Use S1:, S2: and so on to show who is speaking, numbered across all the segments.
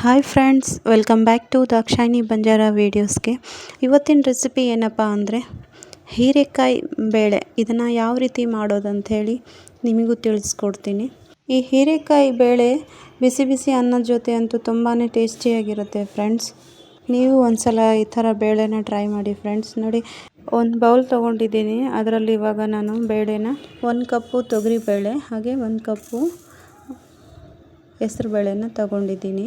S1: Hi friends, welcome back to Dakshayani Banjara ವೀಡಿಯೋಸ್ಗೆ. ಇವತ್ತಿನ recipe ಏನಪ್ಪ ಅಂದರೆ ಹೀರೆಕಾಯಿ ಬೇಳೆ. ಇದನ್ನು ಯಾವ ರೀತಿ ಮಾಡೋದಂಥೇಳಿ ನಿಮಗೂ ತಿಳಿಸ್ಕೊಡ್ತೀನಿ. ಈ ಹೀರೆಕಾಯಿ ಬೇಳೆ ಬಿಸಿ ಬಿಸಿ ಅನ್ನದ ಜೊತೆ ಅಂತೂ ತುಂಬಾ ಟೇಸ್ಟಿಯಾಗಿರುತ್ತೆ ಫ್ರೆಂಡ್ಸ್. ನೀವು ಒಂದ್ಸಲ ಈ ಥರ ಬೇಳೆನ ಟ್ರೈ ಮಾಡಿ ಫ್ರೆಂಡ್ಸ್. ನೋಡಿ, ಒಂದು ಬೌಲ್ ತೊಗೊಂಡಿದ್ದೀನಿ. ಅದರಲ್ಲಿ ಇವಾಗ ನಾನು ಬೇಳೆನ 1 ಕಪ್ಪು ತೊಗರಿಬೇಳೆ ಹಾಗೆ 1 ಕಪ್ಪು ಹೆಸರುಬೇಳೆನ ತೊಗೊಂಡಿದ್ದೀನಿ.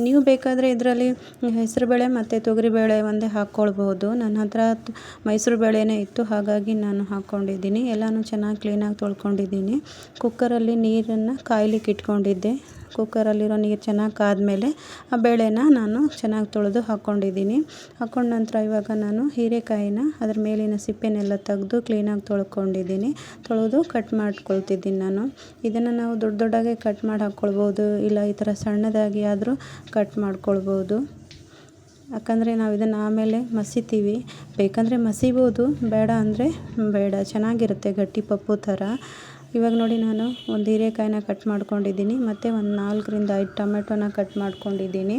S1: ನೀವು ಬೇಕಾದರೆ ಇದರಲ್ಲಿ ಹೆಸರುಬೇಳೆ ಮತ್ತು ತೊಗರಿಬೇಳೆ ಒಂದೇ ಹಾಕ್ಕೊಳ್ಬೋದು. ನನ್ನ ಹತ್ರ ಮೈಸೂರು ಬೇಳೆನೇ ಇತ್ತು, ಹಾಗಾಗಿ ನಾನು ಹಾಕ್ಕೊಂಡಿದ್ದೀನಿ. ಎಲ್ಲನೂ ಚೆನ್ನಾಗಿ ಕ್ಲೀನಾಗಿ ತೊಳ್ಕೊಂಡಿದ್ದೀನಿ. ಕುಕ್ಕರಲ್ಲಿ ನೀರನ್ನು ಕಾಯ್ಲಿಕ್ಕೆ ಇಟ್ಕೊಂಡಿದ್ದೆ. ಕುಕ್ಕರಲ್ಲಿರೋ ನೀರು ಚೆನ್ನಾಗಿ ಕಾದ್ಮೇಲೆ ಆ ಬೇಳೆನ ನಾನು ಚೆನ್ನಾಗಿ ತೊಳೆದು ಹಾಕ್ಕೊಂಡಿದ್ದೀನಿ. ಹಾಕ್ಕೊಂಡ ನಂತರ ಇವಾಗ ನಾನು ಹೀರೆಕಾಯಿನ ಅದರ ಮೇಲಿನ ಸಿಪ್ಪೆನೆಲ್ಲ ತೆಗೆದು ಕ್ಲೀನಾಗಿ ತೊಳ್ಕೊಂಡಿದ್ದೀನಿ. ತೊಳೆದು ಕಟ್ ಮಾಡ್ಕೊಳ್ತಿದ್ದೀನಿ ನಾನು. ಇದನ್ನು ನಾವು ದೊಡ್ಡದಾಗೆ ಕಟ್ ಮಾಡಿ ಹಾಕ್ಕೊಳ್ಬೋದು, ಇಲ್ಲ ಈ ಥರ ಸಣ್ಣದಾಗಿ ಆದರೂ ಕಟ್ ಮಾಡ್ಕೊಳ್ಬೋದು. ಯಾಕಂದರೆ ನಾವು ಇದನ್ನು ಆಮೇಲೆ ಮಸಿತೀವಿ. ಬೇಕಂದರೆ ಮಸಿಬೋದು, ಬೇಡ ಅಂದರೆ ಬೇಡ. ಚೆನ್ನಾಗಿರುತ್ತೆ ಗಟ್ಟಿ ಪಪ್ಪು ಥರ. ಇವಾಗ ನೋಡಿ, ನಾನು ಒಂದು ಹೀರೆಕಾಯಿನ ಕಟ್ ಮಾಡ್ಕೊಂಡಿದ್ದೀನಿ ಮತ್ತು ಒಂದು 4ರಿಂದ 5 ಟೊಮೆಟೊನ ಕಟ್ ಮಾಡ್ಕೊಂಡಿದ್ದೀನಿ.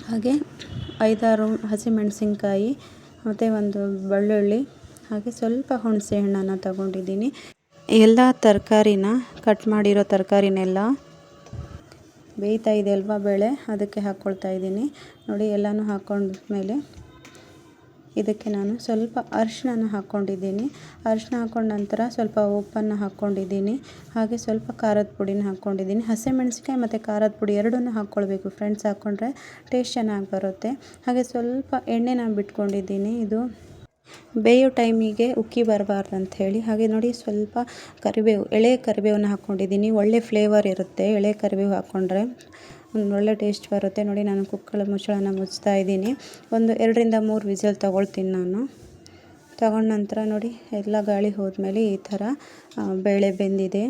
S1: ಹಾಗೆ 5-6 ಹಸಿಮೆಣಸಿನ್ಕಾಯಿ ಮತ್ತು ಒಂದು ಬೆಳ್ಳುಳ್ಳಿ ಹಾಗೆ ಸ್ವಲ್ಪ ಹುಣಸೆ ಹಣ್ಣನ್ನು ತಗೊಂಡಿದ್ದೀನಿ. ಎಲ್ಲ ತರಕಾರಿನ ಕಟ್ ಮಾಡಿರೋ ತರಕಾರಿನೆಲ್ಲ ಬೇಯ್ತಾ ಇದೆ ಅಲ್ವಾ ಬೇಳೆ, ಅದಕ್ಕೆ ಹಾಕ್ಕೊಳ್ತಾ ಇದ್ದೀನಿ. ನೋಡಿ, ಎಲ್ಲನೂ ಹಾಕ್ಕೊಂಡ್ಮೇಲೆ ಇದಕ್ಕೆ ನಾನು ಸ್ವಲ್ಪ ಅರಿಶಿನ ಹಾಕ್ಕೊಂಡಿದ್ದೀನಿ. ಅರಿಶಿನ ಹಾಕ್ಕೊಂಡ ನಂತರ ಸ್ವಲ್ಪ ಉಪ್ಪನ್ನು ಹಾಕ್ಕೊಂಡಿದ್ದೀನಿ. ಹಾಗೆ ಸ್ವಲ್ಪ ಖಾರದ ಪುಡಿನ ಹಾಕ್ಕೊಂಡಿದ್ದೀನಿ. ಹಸಿಮೆಣಸಿನ್ಕಾಯಿ ಮತ್ತು ಖಾರದ ಪುಡಿ ಎರಡನ್ನೂ ಹಾಕ್ಕೊಳ್ಬೇಕು ಫ್ರೆಂಡ್ಸ್. ಹಾಕ್ಕೊಂಡ್ರೆ ಟೇಸ್ಟ್ ಚೆನ್ನಾಗಿ ಬರುತ್ತೆ. ಹಾಗೆ ಸ್ವಲ್ಪ ಎಣ್ಣೆನ ಬಿಟ್ಕೊಂಡಿದ್ದೀನಿ. ಇದು ಬೇಯೋ ಟೈಮಿಗೆ ಉಕ್ಕಿ ಬರಬಾರ್ದು ಅಂಥೇಳಿ. ಹಾಗೆ ನೋಡಿ, ಸ್ವಲ್ಪ ಕರಿಬೇವು, ಎಳೆ ಕರಿಬೇವನ್ನ ಹಾಕ್ಕೊಂಡಿದ್ದೀನಿ. ಒಳ್ಳೆ ಫ್ಲೇವರ್ ಇರುತ್ತೆ ಎಳೆ ಕರಿಬೇವು ಹಾಕ್ಕೊಂಡ್ರೆ, ಒಂದು ಒಳ್ಳೆ ಟೇಸ್ಟ್ ಬರುತ್ತೆ. ನೋಡಿ, ನಾನು ಕುಕ್ಕರ್ ಮುಚ್ಚಳನ ಮುಚ್ತಾ ಇದ್ದೀನಿ. ಒಂದು 2ರಿಂದ 3 ವಿಸಿಲ್ ತೊಗೊಳ್ತೀನಿ ನಾನು. ತಗೊಂಡ ನಂತರ ನೋಡಿ, ಎಲ್ಲ ಗಾಳಿ ಹೋದ್ಮೇಲೆ ಈ ಥರ ಬೇಳೆ ಬೆಂದಿದೆ.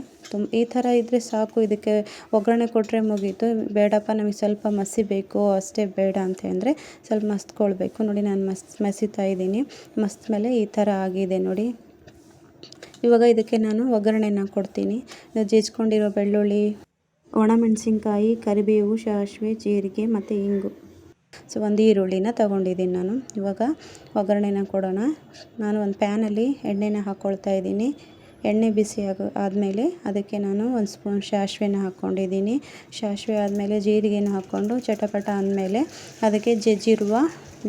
S1: ಈ ಥರ ಇದ್ದರೆ ಸಾಕು. ಇದಕ್ಕೆ ಒಗ್ಗರಣೆ ಕೊಟ್ಟರೆ ಮುಗೀತು. ಬೇಡಪ್ಪ ನಮಗೆ ಸ್ವಲ್ಪ ಮಸಿಬೇಕು ಅಷ್ಟೇ ಬೇಡ ಅಂತ ಅಂದರೆ ಸ್ವಲ್ಪ ಮಸ್ತ್ಕೊಳ್ಬೇಕು. ನೋಡಿ, ನಾನು ಮಸಿತಾ ಇದ್ದೀನಿ. ಮಸ್ತ್ ಮೇಲೆ ಈ ಥರ ಆಗಿದೆ ನೋಡಿ. ಇವಾಗ ಇದಕ್ಕೆ ನಾನು ಒಗ್ಗರಣೆನ ಕೊಡ್ತೀನಿ. ಜಜ್ಕೊಂಡಿರೋ ಬೆಳ್ಳುಳ್ಳಿ, ಒಣಮೆಣಸಿನ್ಕಾಯಿ, ಕರಿಬೇವು, ಸಾಸಿವೆ, ಜೀರಿಗೆ ಮತ್ತು ಇಂಗು, ಒಂದು ಈರುಳ್ಳಿನ ತೊಗೊಂಡಿದ್ದೀನಿ ನಾನು. ಇವಾಗ ಒಗ್ಗರಣೆನ ಕೊಡೋಣ. ನಾನು ಒಂದು ಪ್ಯಾನಲ್ಲಿ ಎಣ್ಣೆನ ಹಾಕ್ಕೊಳ್ತಾ ಇದ್ದೀನಿ. ಎಣ್ಣೆ ಬಿಸಿ ಆದಮೇಲೆ ಅದಕ್ಕೆ ನಾನು 1 ಸ್ಪೂನ್ ಸಾಸಿವೆನ ಹಾಕ್ಕೊಂಡಿದ್ದೀನಿ. ಸಾಸಿವೆ ಆದಮೇಲೆ ಜೀರಿಗೆನ ಹಾಕ್ಕೊಂಡು ಚಟಪಟ ಅಂದಮೇಲೆ ಅದಕ್ಕೆ ಜಜ್ಜಿರುವ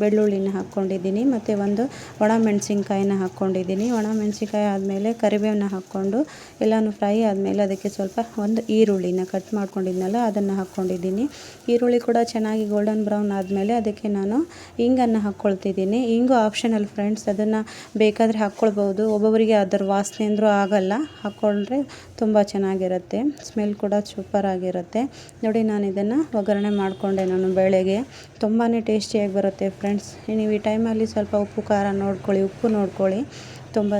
S1: ಬೆಳ್ಳುಳ್ಳಿನ ಹಾಕ್ಕೊಂಡಿದ್ದೀನಿ ಮತ್ತು ಒಂದು ಒಣಮೆಣಸಿನ್ಕಾಯಿನ ಹಾಕ್ಕೊಂಡಿದ್ದೀನಿ. ಒಣಮೆಣಸಿನ್ಕಾಯಿ ಆದಮೇಲೆ ಕರಿಬೇವನ್ನ ಹಾಕ್ಕೊಂಡು ಎಲ್ಲನೂ ಫ್ರೈ ಆದಮೇಲೆ ಅದಕ್ಕೆ ಸ್ವಲ್ಪ ಒಂದು ಈರುಳ್ಳಿನ ಕಟ್ ಮಾಡ್ಕೊಂಡಿದ್ನಲ್ಲ ಅದನ್ನು ಹಾಕ್ಕೊಂಡಿದ್ದೀನಿ. ಈರುಳ್ಳಿ ಕೂಡ ಚೆನ್ನಾಗಿ ಗೋಲ್ಡನ್ ಬ್ರೌನ್ ಆದಮೇಲೆ ಅದಕ್ಕೆ ನಾನು ಇಂಗನ್ನು ಹಾಕ್ಕೊಳ್ತಿದ್ದೀನಿ. ಇಂಗು ಆಪ್ಷನಲ್ ಫ್ರೆಂಡ್ಸ್, ಅದನ್ನು ಬೇಕಾದರೆ ಹಾಕ್ಕೊಳ್ಬೋದು. ಒಬ್ಬೊಬ್ಬರಿಗೆ ಅದರ ವಾಸನೆ ಅಂದರೂ ಆಗಲ್ಲ. ಹಾಕ್ಕೊಂಡ್ರೆ ತುಂಬ ಚೆನ್ನಾಗಿರುತ್ತೆ. ಸ್ಮೆಲ್ ಕೂಡ ಸೂಪರಾಗಿರುತ್ತೆ. ನೋಡಿ, ನಾನು ಇದನ್ನು ಒಗ್ಗರಣೆ ಮಾಡಿಕೊಂಡೆ ನಾನು ಬೇಳೆಗೆ. ತುಂಬಾ ಟೇಸ್ಟಿಯಾಗಿ ಬರುತ್ತೆ ಫ್ರೆಂಡ್ಸ್. ನೀವು ಈ ಟೈಮಲ್ಲಿ ಸ್ವಲ್ಪ ಉಪ್ಪು ಖಾರ ನೋಡ್ಕೊಳ್ಳಿ, ಉಪ್ಪು ನೋಡ್ಕೊಳ್ಳಿ. ತುಂಬ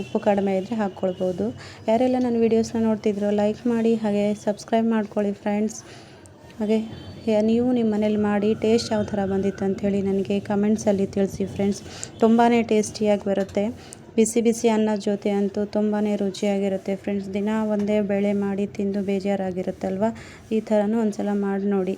S1: ಉಪ್ಪು ಕಡಿಮೆ ಇದ್ದರೆ ಹಾಕ್ಕೊಳ್ಬೋದು. ಯಾರೆಲ್ಲ ನನ್ನ ವೀಡಿಯೋಸ್ನ ನೋಡ್ತಿದ್ರು ಲೈಕ್ ಮಾಡಿ, ಹಾಗೆ ಸಬ್ಸ್ಕ್ರೈಬ್ ಮಾಡ್ಕೊಳ್ಳಿ ಫ್ರೆಂಡ್ಸ್. ಹಾಗೆ ನೀವು ನಿಮ್ಮ ಮನೇಲಿ ಮಾಡಿ ಟೇಸ್ಟ್ ಯಾವ ಥರ ಬಂದಿತ್ತು ಅಂಥೇಳಿ ನನಗೆ ಕಮೆಂಟ್ಸಲ್ಲಿ ತಿಳಿಸಿ ಫ್ರೆಂಡ್ಸ್. ತುಂಬಾ ಟೇಸ್ಟಿಯಾಗಿ ಬರುತ್ತೆ. ಬಿಸಿ ಬಿಸಿ ಅನ್ನದ ಜೊತೆ ಅಂತೂ ತುಂಬಾ ರುಚಿಯಾಗಿರುತ್ತೆ ಫ್ರೆಂಡ್ಸ್. ದಿನ ಒಂದೇ ಬೇಳೆ ಮಾಡಿ ತಿಂದು ಬೇಜಾರಾಗಿರುತ್ತಲ್ವ. ಈ ಥರನೂ ಒಂದು ಸಲ ಮಾಡಿ ನೋಡಿ.